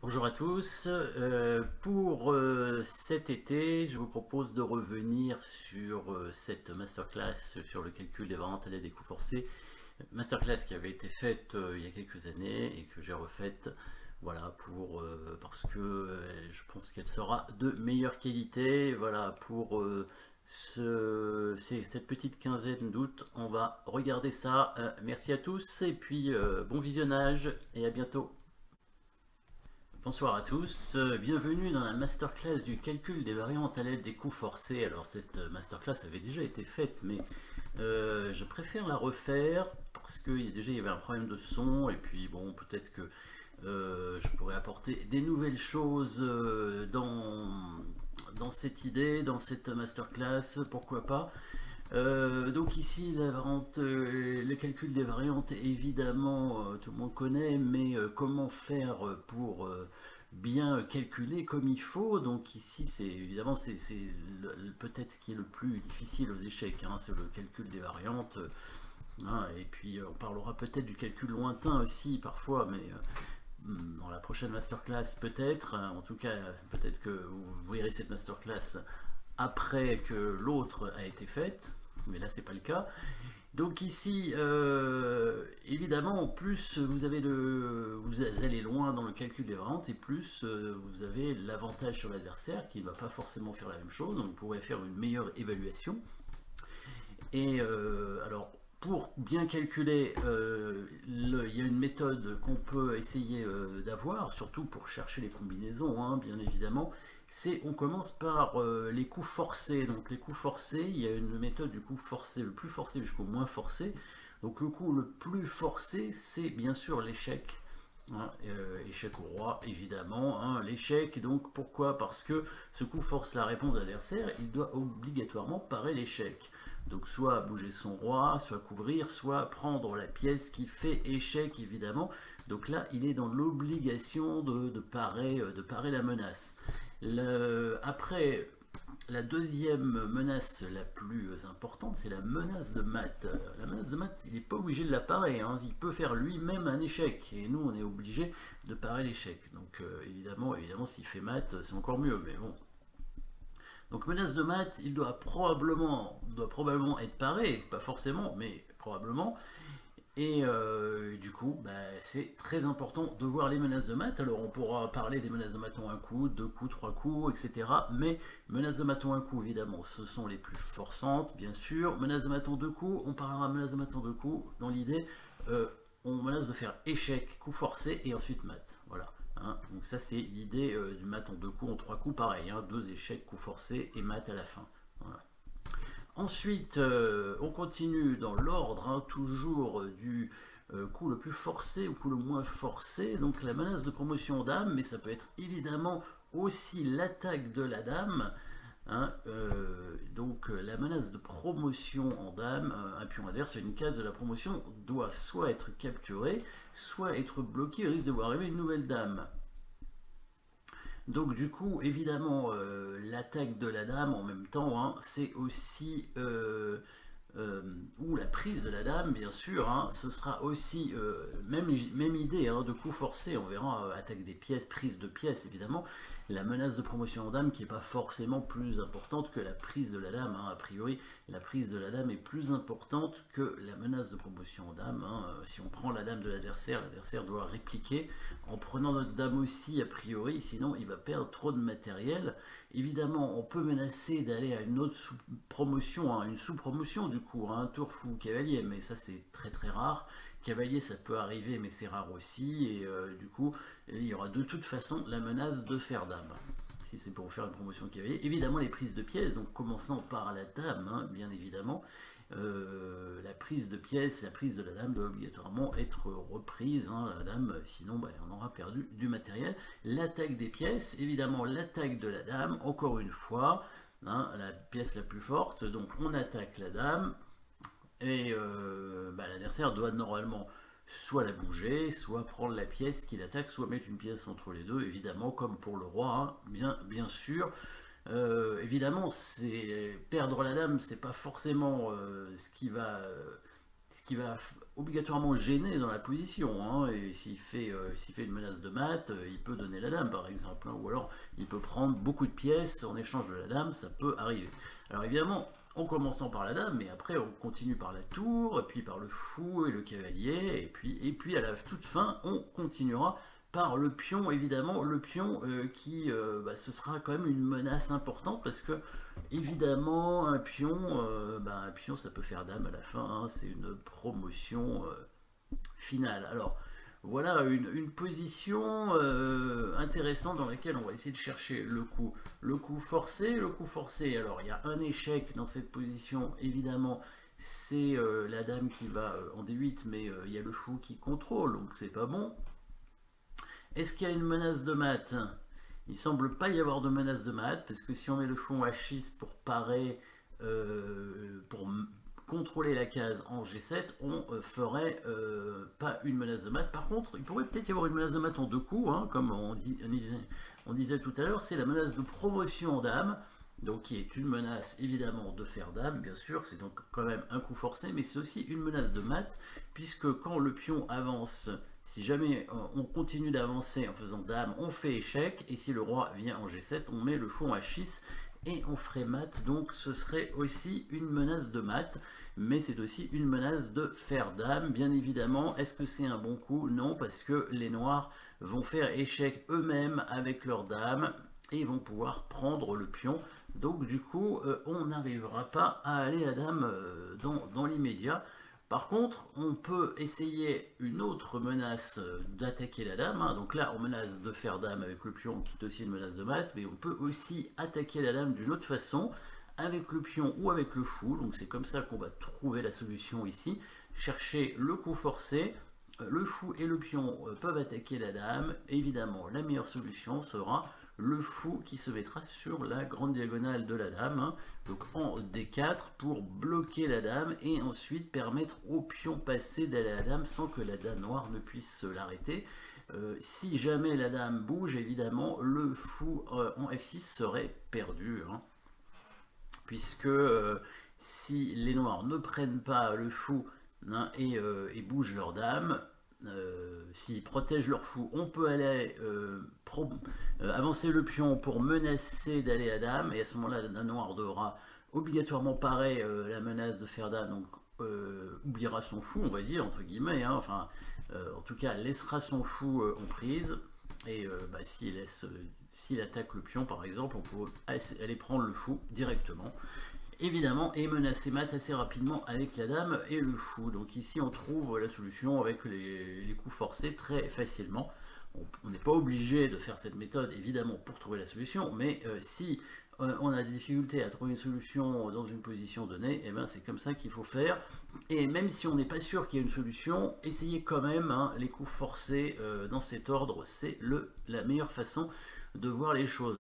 Bonjour à tous. Pour cet été, je vous propose de revenir sur cette masterclass sur le calcul des variantes à l'aide des coûts forcés. Masterclass qui avait été faite il y a quelques années et que j'ai refaite voilà, parce que je pense qu'elle sera de meilleure qualité. Voilà, pour cette petite quinzaine d'août, on va regarder ça. Merci à tous et puis bon visionnage et à bientôt. Bonsoir à tous, bienvenue dans la masterclass du calcul des variantes à l'aide des coûts forcés. Alors cette masterclass avait déjà été faite, mais je préfère la refaire parce que déjà il y avait un problème de son et puis bon, peut-être que je pourrais apporter des nouvelles choses dans cette idée, dans cette masterclass, pourquoi pas. Donc ici, le calcul des variantes, évidemment, tout le monde connaît, mais comment faire pour bien calculer comme il faut. Donc ici, c'est évidemment, c'est peut-être ce qui est le plus difficile aux échecs, hein, c'est le calcul des variantes. Hein, et puis, on parlera peut-être du calcul lointain aussi, parfois, mais dans la prochaine masterclass, peut-être. En tout cas, peut-être que vous verrez cette masterclass après que l'autre a été faite, mais là c'est pas le cas. Donc ici, évidemment, plus vous allez loin dans le calcul des variantes, et plus vous avez l'avantage sur l'adversaire qui ne va pas forcément faire la même chose, donc vous pourrez faire une meilleure évaluation. Et alors, pour bien calculer, il y a une méthode qu'on peut essayer d'avoir, surtout pour chercher les combinaisons, hein, bien évidemment. On commence par les coups forcés. Donc les coups forcés, il y a une méthode du coup forcé, le plus forcé jusqu'au moins forcé. Donc le coup le plus forcé, c'est bien sûr l'échec. Hein, échec au roi, évidemment. Hein, l'échec, donc pourquoi? Parce que ce coup force la réponse de l'adversaire, il doit obligatoirement parer l'échec. Donc soit bouger son roi, soit couvrir, soit prendre la pièce qui fait échec, évidemment. Donc là, il est dans l'obligation de parer la menace. Après, la deuxième menace la plus importante, c'est la menace de mat. La menace de mat, il n'est pas obligé de la parer, hein. Il peut faire lui-même un échec, et nous, on est obligé de parer l'échec. Donc évidemment, s'il fait mat, c'est encore mieux, mais bon. Donc menace de mat, il doit probablement être paré, pas forcément, mais probablement. Et du coup, c'est très important de voir les menaces de mat. Alors on pourra parler des menaces de mat en un coup, deux coups, trois coups, etc. Mais menaces de mat en un coup, évidemment, ce sont les plus forçantes, bien sûr. Menaces de mat en deux coups, on parlera menaces de mat en deux coups. Dans l'idée, on menace de faire échec, coup forcé, et ensuite mat. Voilà. Hein. Donc ça c'est l'idée du mat en deux coups, en trois coups, pareil. Hein. Deux échecs, coup forcé, et mat à la fin. Voilà. Ensuite, on continue dans l'ordre, hein, toujours du coup le plus forcé au coup le moins forcé. Donc la menace de promotion dame, mais ça peut être évidemment aussi l'attaque de la dame. Hein, donc la menace de promotion en dame, un pion adverse, une case de la promotion doit soit être capturée, soit être bloquée, risque de voir arriver une nouvelle dame. Donc du coup, évidemment, l'attaque de la dame en même temps, hein, c'est aussi ou la prise de la dame, bien sûr, hein, ce sera aussi même idée hein, de coup forcé, on verra attaque des pièces, prise de pièces, évidemment. La menace de promotion en dame qui n'est pas forcément plus importante que la prise de la dame, hein, a priori, la prise de la dame est plus importante que la menace de promotion en dame. Hein. Si on prend la dame de l'adversaire doit répliquer en prenant notre dame aussi, a priori, sinon il va perdre trop de matériel. Évidemment, on peut menacer d'aller à une autre promotion, hein, une sous-promotion du coup, hein, tour fou cavalier, mais ça c'est très très rare. Cavalier ça peut arriver, mais c'est rare aussi, et du coup, il y aura de toute façon la menace de faire dame. Si c'est pour faire une promotion cavalier. Évidemment, les prises de pièces, donc commençant par la dame, hein, bien évidemment. La prise de pièces, la prise de la dame doit obligatoirement être reprise, hein, la dame, sinon on aura perdu du matériel. L'attaque des pièces, évidemment l'attaque de la dame, encore une fois, hein, la pièce la plus forte, donc on attaque la dame, et l'adversaire doit normalement soit la bouger, soit prendre la pièce qu'il attaque, soit mettre une pièce entre les deux, évidemment, comme pour le roi, hein, bien sûr. Évidemment, perdre la dame, c'est pas forcément ce qui va obligatoirement gêné dans la position, hein, et s'il fait une menace de mat, il peut donner la dame par exemple, hein, ou alors il peut prendre beaucoup de pièces en échange de la dame, ça peut arriver. Alors évidemment, en commençant par la dame, mais après on continue par la tour, et puis par le fou et le cavalier, et puis à la toute fin, on continuera par le pion, évidemment, le pion qui, ce sera quand même une menace importante, parce que, évidemment, un pion ça peut faire dame à la fin, hein, c'est une promotion finale. Alors, voilà une position intéressante dans laquelle on va essayer de chercher le coup forcé. Le coup forcé, alors il y a un échec dans cette position, évidemment, c'est la dame qui va en D8, mais il y a le fou qui contrôle, donc c'est pas bon. Est-ce qu'il y a une menace de mat? Il semble pas y avoir de menace de mat, parce que si on met le fou en H6 pour parer, pour contrôler la case en G7, on ferait pas une menace de mat. Par contre, il pourrait peut-être y avoir une menace de mat en deux coups, hein, comme on disait tout à l'heure, c'est la menace de promotion en dame, donc qui est une menace évidemment de faire dame, bien sûr, c'est donc quand même un coup forcé, mais c'est aussi une menace de mat, puisque quand le pion avance, si jamais on continue d'avancer en faisant dame, on fait échec, et si le roi vient en G7, on met le fou en H6, et on ferait mat, donc ce serait aussi une menace de mat, mais c'est aussi une menace de faire dame, bien évidemment. Est-ce que c'est un bon coup? Non, parce que les noirs vont faire échec eux-mêmes avec leur dame, et vont pouvoir prendre le pion, donc du coup, on n'arrivera pas à aller à dame dans l'immédiat. Par contre, on peut essayer une autre menace d'attaquer la dame, hein. Donc là, on menace de faire dame avec le pion, qui est aussi une menace de mat, mais on peut aussi attaquer la dame d'une autre façon, avec le pion ou avec le fou. Donc c'est comme ça qu'on va trouver la solution ici. Chercher le coup forcé, le fou et le pion peuvent attaquer la dame. Évidemment, la meilleure solution sera le fou qui se mettra sur la grande diagonale de la dame, hein, donc en D4 pour bloquer la dame et ensuite permettre au pion passé d'aller à la dame sans que la dame noire ne puisse l'arrêter. Si jamais la dame bouge, évidemment, le fou en F6 serait perdu, hein, puisque si les noirs ne prennent pas le fou, hein, et bougent leur dame, s'ils protègent leur fou, on peut aller avancer le pion pour menacer d'aller à dame, et à ce moment-là, la noire devra obligatoirement parer la menace de faire dame, donc oubliera son fou, on va dire, entre guillemets, hein, enfin, en tout cas, laissera son fou en prise, et s'il attaque le pion, par exemple, on peut aller prendre le fou directement, évidemment, et menacer mat assez rapidement avec la dame et le fou. Donc ici on trouve la solution avec les coups forcés très facilement. On n'est pas obligé de faire cette méthode évidemment pour trouver la solution, mais si on a des difficultés à trouver une solution dans une position donnée, et ben c'est comme ça qu'il faut faire. Et même si on n'est pas sûr qu'il y ait une solution, essayez quand même, hein, les coups forcés dans cet ordre, c'est la meilleure façon de voir les choses.